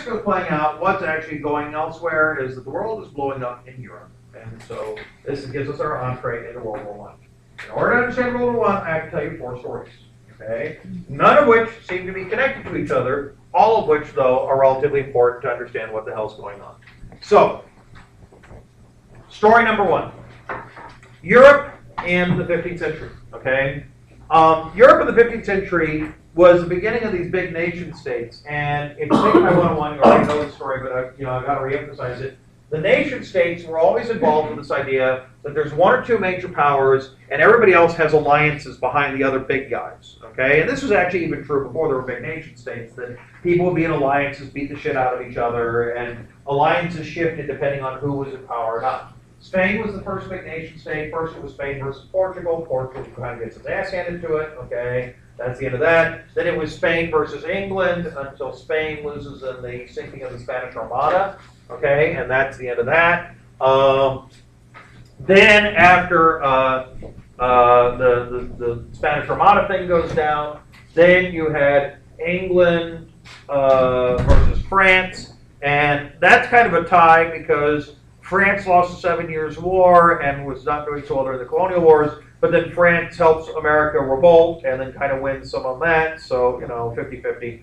is playing out, what's actually going elsewhere is that the world is blowing up in Europe. And so this gives us our entree into World War I. In order to understand World War I have to tell you 4 stories. Okay? None of which seem to be connected to each other, all of which, though, are relatively important to understand what the hell's going on. So, story number 1. Europe in the 15th century. Okay? Europe in the 15th century was the beginning of these big nation states, and if you take my 101, you already know the story, but I've got to reemphasize it. The nation states were always involved with this idea that there's 1 or 2 major powers, and everybody else has alliances behind the other big guys. Okay, and this was actually even true before there were big nation states. That people would be in alliances, beat the shit out of each other, and alliances shifted depending on who was in power or not. Spain was the first big nation state. First it was Spain versus Portugal. Portugal kind of gets its ass handed to it. Okay, that's the end of that. Then it was Spain versus England until Spain loses in the sinking of the Spanish Armada. Okay, and that's the end of that. Then after the Spanish Armada thing goes down, then you had England versus France, and that's kind of a tie because France lost the 7 Years' War and was not doing so well during the colonial wars, but then France helps America revolt and then kind of wins some on that, so, 50-50.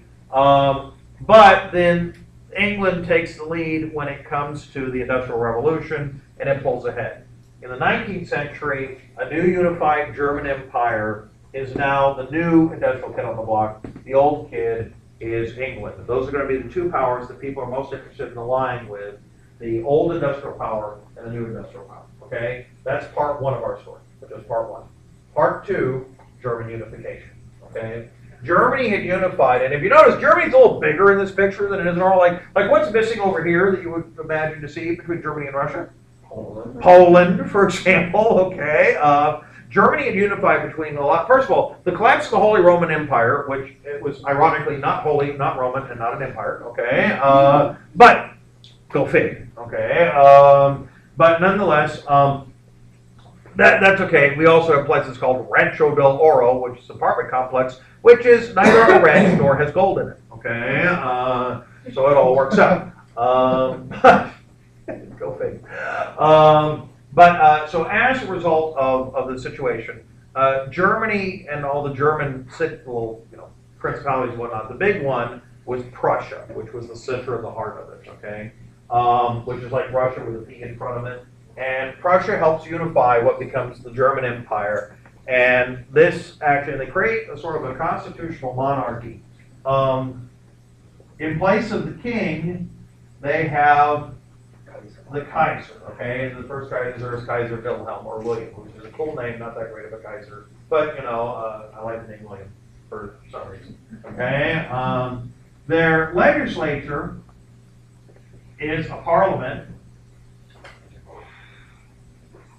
But then England takes the lead when it comes to the Industrial Revolution, and it pulls ahead. In the 19th century, a new unified German empire is now the new industrial kid on the block. The old kid is England. Those are going to be the 2 powers that people are most interested in aligning with, the old industrial power and the new industrial power. Okay? That's part 1 of our story, just part 1. Part 2, German unification. Okay? Germany had unified, and if you notice, Germany's a little bigger in this picture than it is normal. Like what's missing over here that you would imagine to see between Germany and Russia? Poland, for example. Okay, Germany had unified between a lot. First of all, the collapse of the Holy Roman Empire, which it was ironically not holy, not Roman, and not an empire. Okay, but go fig. Okay, but nonetheless. That's okay. We also have places called Rancho del Oro, which is an apartment complex, which is neither a ranch nor has gold in it. Okay, so it all works out. Go fig. So as a result of the situation, Germany and all the German little principalities and whatnot, the big one was Prussia, which was the center of the heart of it. Okay, which is like Russia with a P in front of it. And Prussia helps unify what becomes the German Empire. And this actually, they create a sort of a constitutional monarchy. In place of the king, they have the Kaiser, okay? And the first Kaiser is Kaiser Wilhelm, or William, which is a cool name, not that great of a Kaiser. But, I like the name William for some reason, okay? Their legislature is a parliament,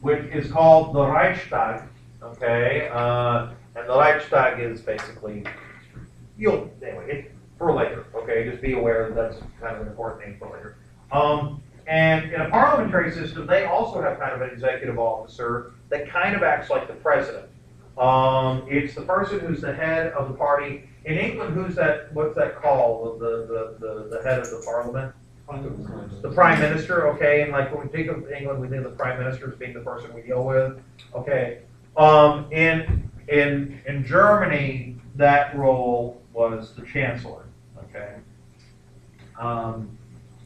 which is called the Reichstag, okay? And the Reichstag is basically, anyway, for later, okay? Just be aware that that's kind of an important name for later. And in a parliamentary system, they also have kind of an executive officer that kind of acts like the president. It's the person who's the head of the party. In England, what's that called? The head of the parliament? The prime minister, okay, and like when we think of England, we think of the prime minister as being the person we deal with, okay. In Germany, that role was the chancellor, okay.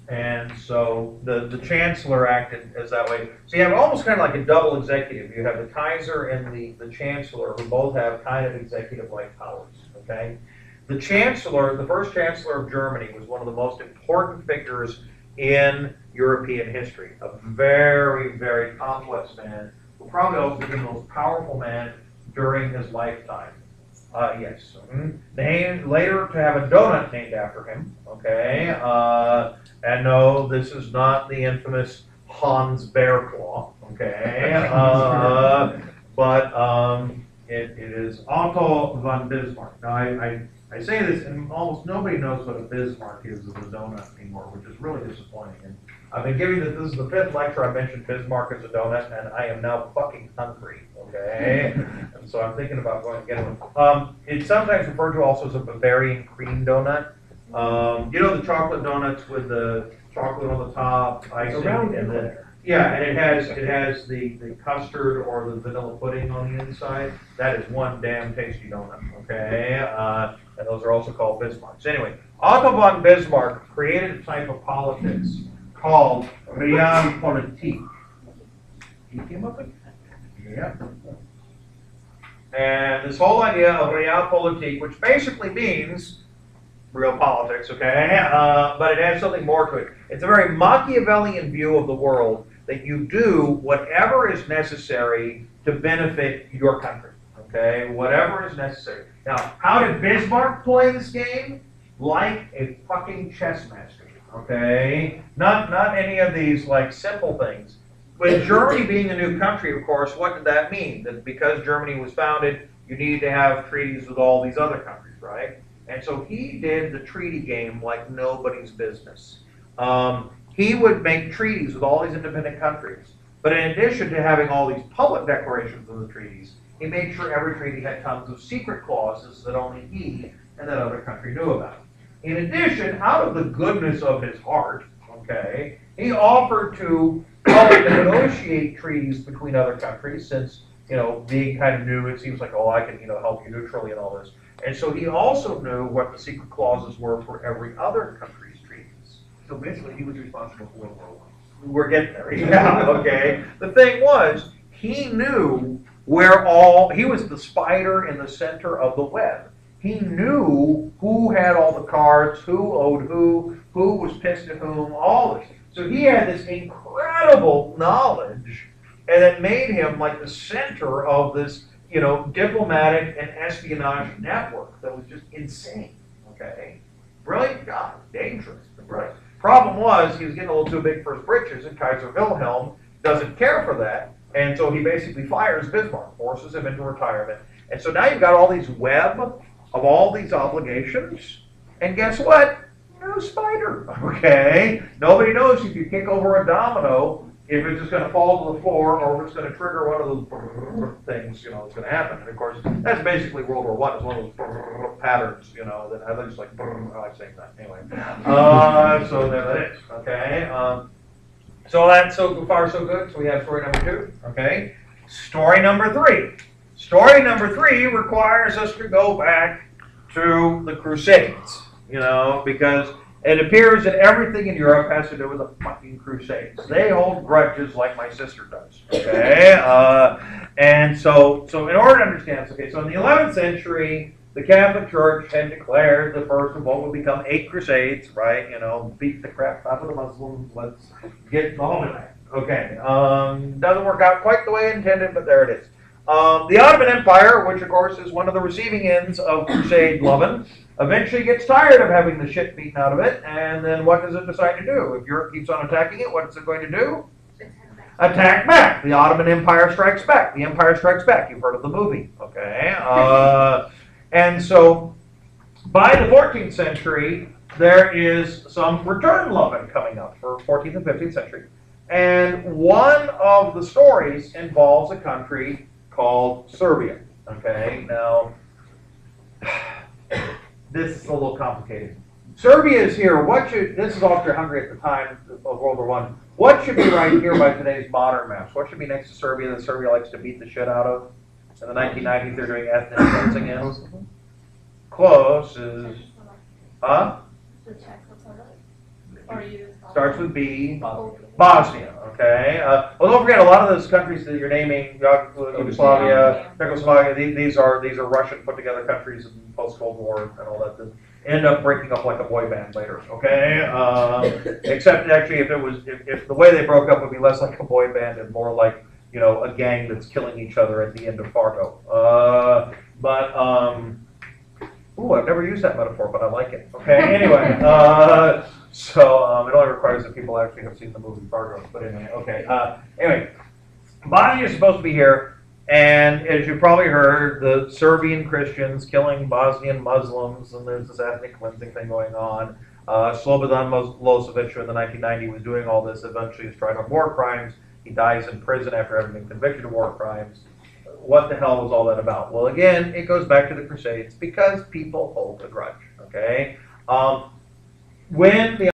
And so the chancellor acted as that way. So you have almost kind of like a double executive. You have the Kaiser and the chancellor, who both have kind of executive-like powers, okay. The chancellor, the first chancellor of Germany, was one of the most important figures in European history. A very, very complex man, who probably also became the most powerful man during his lifetime. Yes. Later to have a donut named after him, okay? And no, this is not the infamous Hans Bearclaw, okay? But it is Otto von Bismarck. Now, I say this, and almost nobody knows what a Bismarck is as a donut anymore, which is really disappointing. And I've been giving this is the 5th lecture I mentioned Bismarck as a donut, and I am now fucking hungry, okay? And so I'm thinking about going to get one. It's sometimes referred to also as a Bavarian cream donut. You know the chocolate donuts with the chocolate on the top, icing, Around and then there. yeah, and it has the custard or the vanilla pudding on the inside. That is one damn tasty donut. Okay, and those are also called Bismarcks. Anyway, Otto von Bismarck created a type of politics called Realpolitik. He came up with yeah. And this whole idea of Realpolitik, which basically means real politics, okay? But it has something more to it. It's a very Machiavellian view of the world that you do whatever is necessary to benefit your country, okay? Whatever is necessary. Now, how did Bismarck play this game? Like a fucking chess master, okay? Not any of these like simple things. With Germany being a new country, of course, what did that mean? That because Germany was founded, you needed to have treaties with all these other countries, right? And so he did the treaty game like nobody's business. He would make treaties with all these independent countries. But in addition to having all these public declarations of the treaties, he made sure every treaty had tons of secret clauses that only he and that other country knew about. In addition, out of the goodness of his heart, okay, he offered to help negotiate treaties between other countries since, being kind of new, it seems like, oh, I can, help you neutrally and all this. And so he also knew what the secret clauses were for every other country's treaties. So basically, he was responsible for World War I. We're getting there. Yeah, okay. The thing was, he knew he was the spider in the center of the web. He knew who had all the cards, who owed who was pissed at whom, all this. So he had this incredible knowledge, and it made him like the center of this, diplomatic and espionage network that was just insane. Okay, brilliant guy, dangerous, but brilliant. Problem was, he was getting a little too big for his britches, and Kaiser Wilhelm doesn't care for that, and so he basically fires Bismarck, forces him into retirement. And so now you've got all these web of all these obligations, and guess what? No spider, okay? Nobody knows if you kick over a domino, if it's just going to fall to the floor or if it's going to trigger one of those things, that's going to happen. And of course, that's basically World War I. It's one of those patterns, that I just like, I like saying that. Anyway, so there that is, okay? So that's so far so good. So we have story number 2, okay? Story number 3. Story number 3 requires us to go back to the Crusades, because it appears that everything in Europe has to do with the fucking Crusades. They hold grudges like my sister does, okay? And so in order to understand, okay, so in the 11th century, the Catholic Church had declared the first of what would become 8 Crusades, right? Beat the crap out of the Muslims, let's get the Holy Land. Okay, doesn't work out quite the way intended, but there it is. The Ottoman Empire, which of course is one of the receiving ends of Crusade loving, eventually gets tired of having the shit beaten out of it, and then what does it decide to do? If Europe keeps on attacking it, what's it going to do? Attack back. The Ottoman Empire strikes back. The Empire Strikes Back. You've heard of the movie, okay? And so by the 14th century, there is some return loving coming up for 14th and 15th century. And one of the stories involves a country called Serbia, okay? Now, this is a little complicated. Serbia is here. This is Austria-Hungary at the time of World War I. What should be right here by today's modern maps? What should be next to Serbia that Serbia likes to beat the shit out of? In the 1990s, they're doing ethnic cleansing in. Close is, huh? Starts with B. Bosnia, okay? Well, don't forget, a lot of those countries that you're naming, Yugoslavia, Czechoslovakia, these are Russian put-together countries in post-Cold War and all that end up breaking up like a boy band later, okay? Except actually, if the way they broke up would be less like a boy band and more like, a gang that's killing each other at the end of Fargo. Ooh, I've never used that metaphor, but I like it. Okay, anyway, so it only requires that people actually have seen the movie Fargo. But anyway, okay. Anyway, Bosnia is supposed to be here, and as you probably heard, the Serbian Christians killing Bosnian Muslims, and there's this ethnic cleansing thing going on. Slobodan Milosevic in the 1990s was doing all this. Eventually, he's tried on war crimes. He dies in prison after having been convicted of war crimes. What the hell was all that about? Well, again, it goes back to the Crusades because people hold a grudge, okay? when the